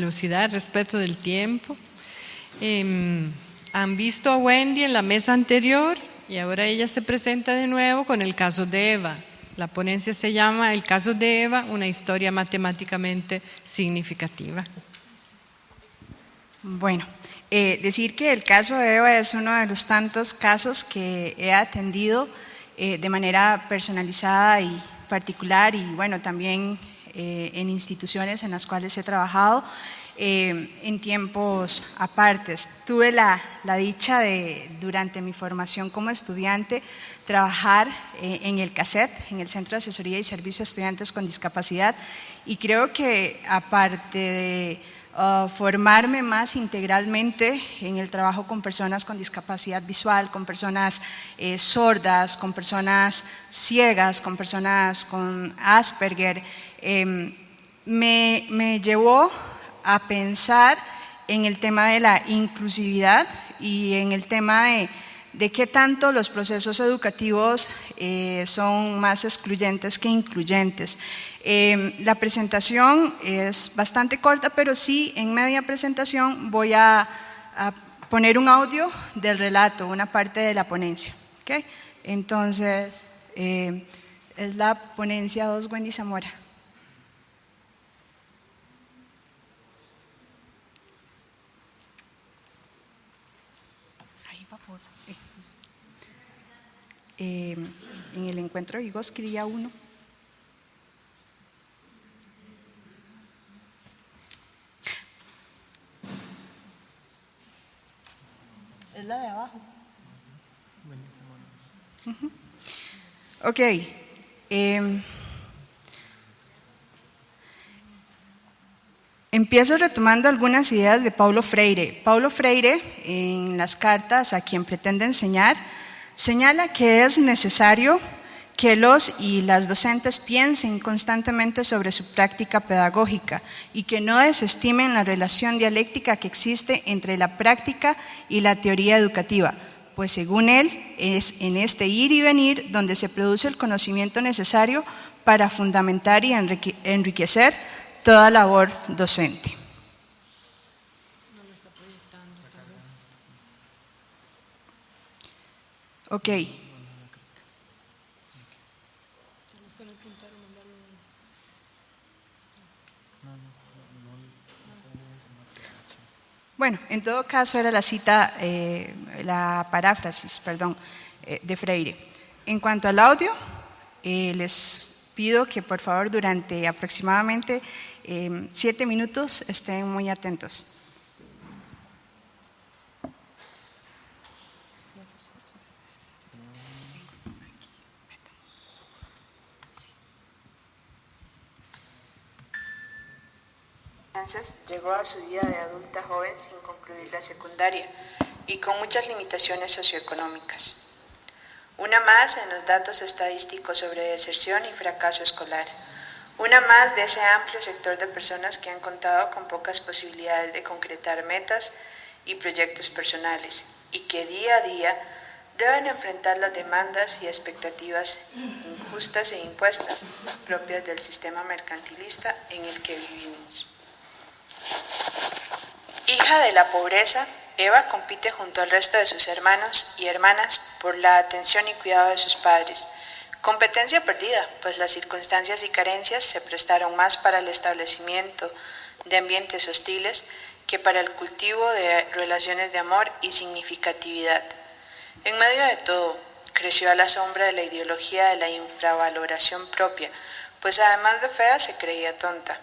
velocidad, respeto del tiempo. Han visto a Wendy en la mesa anterior y ahora ella se presenta de nuevo con el caso de Eva. La ponencia se llama El caso de Eva, una historia matemáticamente significativa. Bueno, decir que el caso de Eva es uno de los tantos casos que he atendido de manera personalizada y particular, y bueno, también en instituciones en las cuales he trabajado en tiempos apartes. Tuve la dicha de, durante mi formación como estudiante, trabajar en el CASET, en el Centro de Asesoría y Servicio a Estudiantes con Discapacidad, y creo que aparte de formarme más integralmente en el trabajo con personas con discapacidad visual, con personas sordas, con personas ciegas, con personas con Asperger, me llevó a pensar en el tema de la inclusividad y en el tema de qué tanto los procesos educativos son más excluyentes que incluyentes. La presentación es bastante corta, pero sí, en media presentación voy a poner un audio del relato, una parte de la ponencia. ¿Okay? Entonces, es la ponencia 2, Wendy Zamora. Ahí va, pues. En el encuentro de Vygotsky, día 1. Es la de abajo. Ok. Empiezo retomando algunas ideas de Paulo Freire. Paulo Freire, en las cartas a quien pretende enseñar, señala que es necesario que los y las docentes piensen constantemente sobre su práctica pedagógica y que no desestimen la relación dialéctica que existe entre la práctica y la teoría educativa, pues según él es en este ir y venir donde se produce el conocimiento necesario para fundamentar y enriquecer toda labor docente. Ok. Bueno, en todo caso era la cita, la paráfrasis, de Freire. En cuanto al audio, les pido que por favor durante aproximadamente 7 minutos estén muy atentos. Llegó a su vida de adulta joven sin concluir la secundaria y con muchas limitaciones socioeconómicas. Una más en los datos estadísticos sobre deserción y fracaso escolar. Una más de ese amplio sector de personas que han contado con pocas posibilidades de concretar metas y proyectos personales y que día a día deben enfrentar las demandas y expectativas injustas e impuestas propias del sistema mercantilista en el que vivimos. Hija de la pobreza, Eva compite junto al resto de sus hermanos y hermanas por la atención y cuidado de sus padres. Competencia perdida, pues las circunstancias y carencias se prestaron más para el establecimiento de ambientes hostiles que para el cultivo de relaciones de amor y significatividad. En medio de todo, creció a la sombra de la ideología de la infravaloración propia, pues además de fea se creía tonta.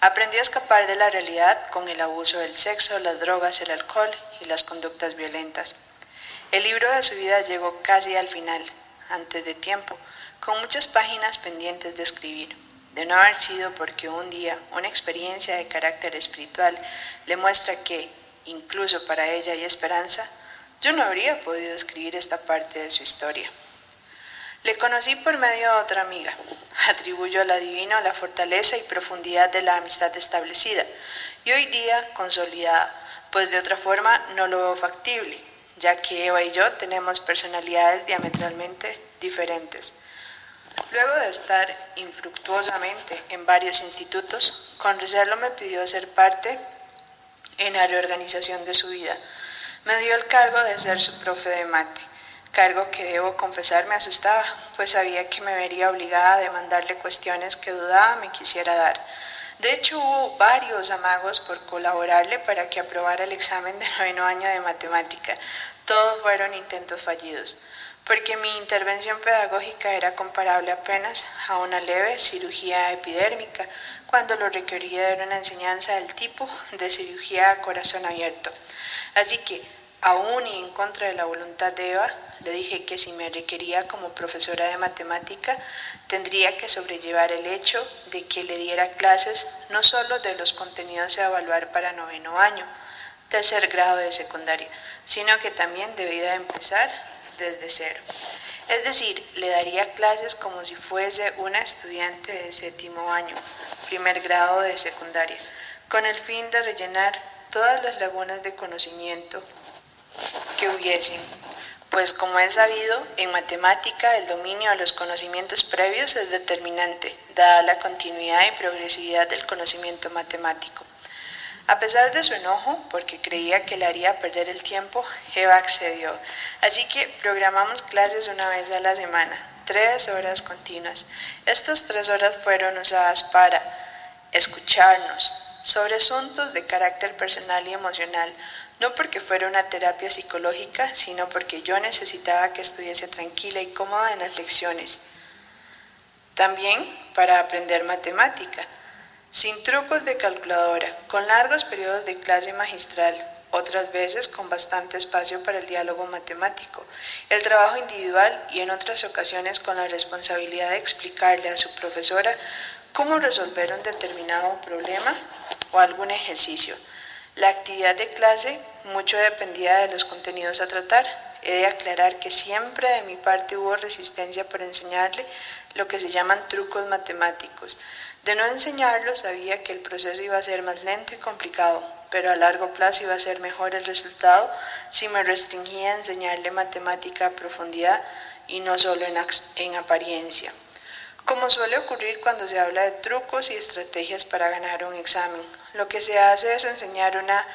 Aprendió a escapar de la realidad con el abuso del sexo, las drogas, el alcohol y las conductas violentas. El libro de su vida llegó casi al final, antes de tiempo, con muchas páginas pendientes de escribir. De no haber sido porque un día una experiencia de carácter espiritual le muestra que, incluso para ella hay esperanza, yo no habría podido escribir esta parte de su historia. Le conocí por medio de otra amiga. Atribuyo al adivino la fortaleza y profundidad de la amistad establecida y hoy día consolidada, pues de otra forma no lo veo factible, ya que Eva y yo tenemos personalidades diametralmente diferentes. Luego de estar infructuosamente en varios institutos, con recelo me pidió ser parte en la reorganización de su vida. Me dio el cargo de ser su profe de mate, cargo que debo confesar me asustaba, pues sabía que me vería obligada a demandarle cuestiones que dudaba me quisiera dar. De hecho, hubo varios amagos por colaborarle para que aprobara el examen de 9º año de matemática. Todos fueron intentos fallidos, porque mi intervención pedagógica era comparable apenas a una leve cirugía epidérmica, cuando lo requería era una enseñanza del tipo de cirugía a corazón abierto. Así que, aún y en contra de la voluntad de Eva, le dije que si me requería como profesora de matemática, tendría que sobrellevar el hecho de que le diera clases no solo de los contenidos a evaluar para 9º año, 3er grado de secundaria, sino que también debía empezar desde cero. Es decir, le daría clases como si fuese una estudiante de 7º año, 1er grado de secundaria, con el fin de rellenar todas las lagunas de conocimiento que hubiesen. Pues como es sabido, en matemática el dominio de los conocimientos previos es determinante, dada la continuidad y progresividad del conocimiento matemático. A pesar de su enojo, porque creía que le haría perder el tiempo, Eva accedió. Así que programamos clases una vez a la semana, 3 horas continuas. Estas 3 horas fueron usadas para escucharnos sobre asuntos de carácter personal y emocional, no porque fuera una terapia psicológica, sino porque yo necesitaba que estuviese tranquila y cómoda en las lecciones. También para aprender matemática, sin trucos de calculadora, con largos periodos de clase magistral, otras veces con bastante espacio para el diálogo matemático, el trabajo individual y en otras ocasiones con la responsabilidad de explicarle a su profesora cómo resolver un determinado problema o algún ejercicio. La actividad de clase mucho dependía de los contenidos a tratar. He de aclarar que siempre de mi parte hubo resistencia por enseñarle lo que se llaman trucos matemáticos. De no enseñarlo sabía que el proceso iba a ser más lento y complicado, pero a largo plazo iba a ser mejor el resultado si me restringía a enseñarle matemática a profundidad y no solo en apariencia. Como suele ocurrir cuando se habla de trucos y estrategias para ganar un examen, lo que se hace es enseñar una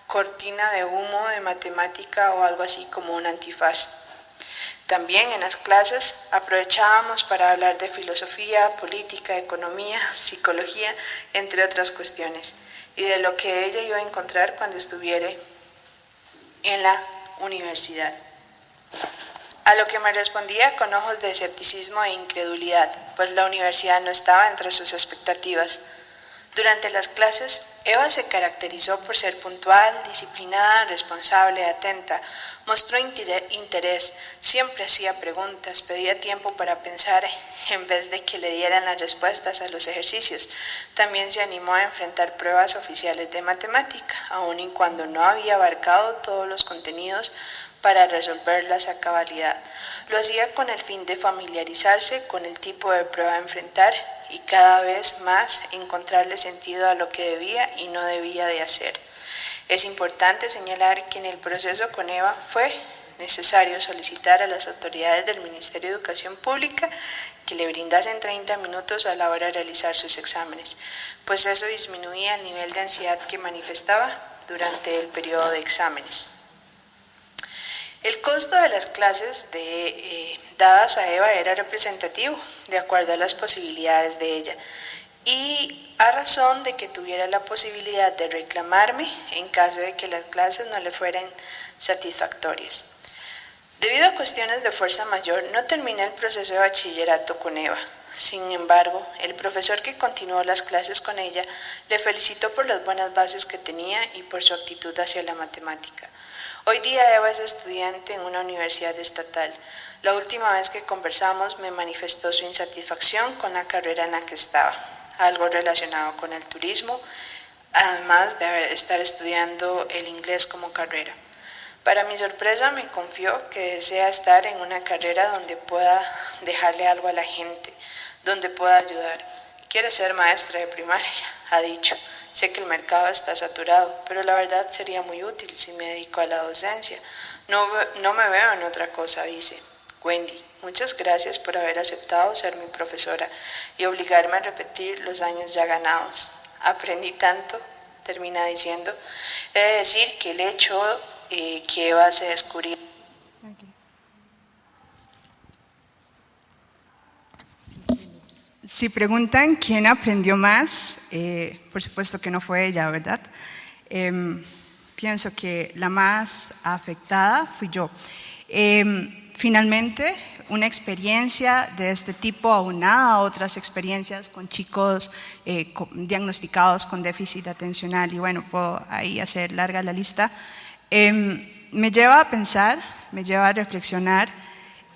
cortina de humo de matemática o algo así como un antifaz. También en las clases aprovechábamos para hablar de filosofía, política, economía, psicología, entre otras cuestiones, y de lo que ella iba a encontrar cuando estuviera en la universidad. A lo que me respondía con ojos de escepticismo e incredulidad, pues la universidad no estaba entre sus expectativas. Durante las clases, Eva se caracterizó por ser puntual, disciplinada, responsable, atenta. Mostró interés, siempre hacía preguntas, pedía tiempo para pensar en vez de que le dieran las respuestas a los ejercicios. También se animó a enfrentar pruebas oficiales de matemática, aun y cuando no había abarcado todos los contenidos para resolverlas a cabalidad. Lo hacía con el fin de familiarizarse con el tipo de prueba a enfrentar y cada vez más encontrarle sentido a lo que debía y no debía de hacer. Es importante señalar que en el proceso con Eva fue necesario solicitar a las autoridades del Ministerio de Educación Pública que le brindasen 30 minutos a la hora de realizar sus exámenes, pues eso disminuía el nivel de ansiedad que manifestaba durante el periodo de exámenes. El costo de las clases dadas a Eva era representativo, de acuerdo a las posibilidades de ella, y a razón de que tuviera la posibilidad de reclamarme en caso de que las clases no le fueran satisfactorias. Debido a cuestiones de fuerza mayor, no terminé el proceso de bachillerato con Eva. Sin embargo, el profesor que continuó las clases con ella le felicitó por las buenas bases que tenía y por su actitud hacia la matemática. Hoy día Eva es estudiante en una universidad estatal. La última vez que conversamos me manifestó su insatisfacción con la carrera en la que estaba, algo relacionado con el turismo, además de estar estudiando el inglés como carrera. Para mi sorpresa me confió que desea estar en una carrera donde pueda dejarle algo a la gente, donde pueda ayudar. Quiere ser maestra de primaria, ha dicho. Sé que el mercado está saturado, pero la verdad sería muy útil si me dedico a la docencia. No me veo en otra cosa, dice. Wendy, muchas gracias por haber aceptado ser mi profesora y obligarme a repetir los años ya ganados. Aprendí tanto termina diciendo, he de decir que el hecho que Eva se descubrió. Si preguntan quién aprendió más, por supuesto que no fue ella, ¿verdad? Pienso que la más afectada fui yo. Finalmente, una experiencia de este tipo aunada a otras experiencias con chicos diagnosticados con déficit atencional, y bueno, puedo ahí hacer larga la lista, me lleva a pensar, me lleva a reflexionar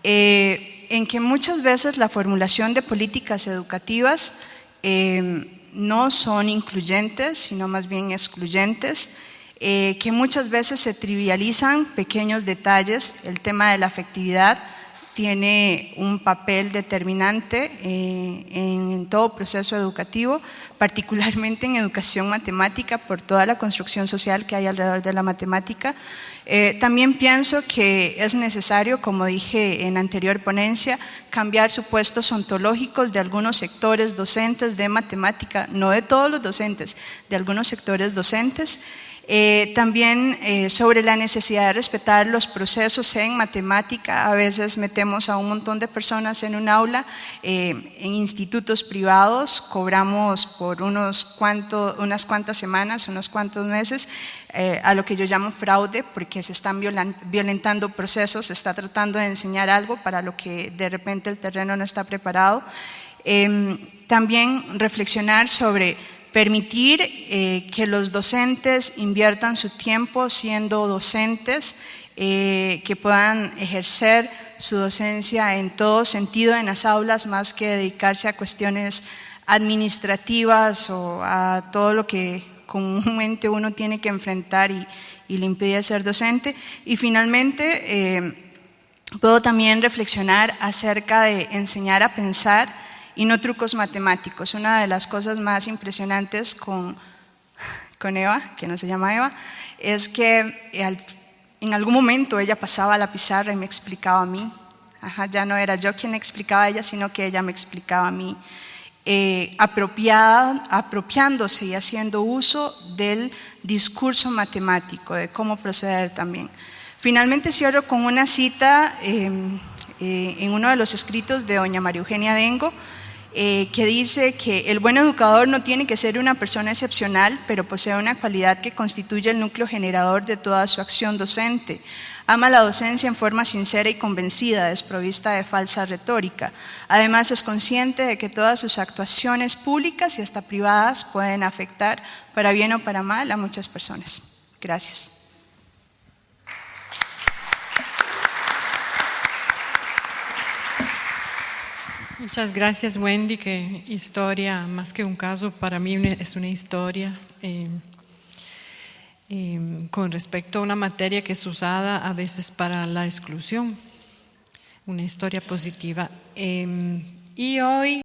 en que muchas veces la formulación de políticas educativas no son incluyentes, sino más bien excluyentes, que muchas veces se trivializan pequeños detalles. El tema de la afectividad tiene un papel determinante en todo proceso educativo, particularmente en educación matemática, por toda la construcción social que hay alrededor de la matemática. También pienso que es necesario, como dije en anterior ponencia, cambiar supuestos ontológicos de algunos sectores docentes de matemática, no de todos los docentes, de algunos sectores docentes. También sobre la necesidad de respetar los procesos en matemática. A veces metemos a un montón de personas en un aula, en institutos privados, cobramos por unas cuantas semanas, unos cuantos meses, a lo que yo llamo fraude, porque se están violentando procesos, se está tratando de enseñar algo para lo que de repente el terreno no está preparado. También reflexionar sobre permitir que los docentes inviertan su tiempo siendo docentes, que puedan ejercer su docencia en todo sentido en las aulas, más que dedicarse a cuestiones administrativas o a todo lo que comúnmente uno tiene que enfrentar y le impide ser docente. Y finalmente, puedo también reflexionar acerca de enseñar a pensar y no trucos matemáticos. Una de las cosas más impresionantes con Eva, que no se llama Eva, es que en algún momento ella pasaba a la pizarra y me explicaba a mí. Ya no era yo quien explicaba a ella, sino que ella me explicaba a mí, apropiándose y haciendo uso del discurso matemático, de cómo proceder también. Finalmente cierro con una cita en uno de los escritos de doña María Eugenia Dengo, que dice que el buen educador no tiene que ser una persona excepcional, pero posee una cualidad que constituye el núcleo generador de toda su acción docente. Ama la docencia en forma sincera y convencida, desprovista de falsa retórica. Además, es consciente de que todas sus actuaciones públicas y hasta privadas pueden afectar, para bien o para mal, a muchas personas. Gracias. Muchas gracias, Wendy. Qué historia, más que un caso, para mí es una historia con respecto a una materia que es usada a veces para la exclusión, una historia positiva. Y hoy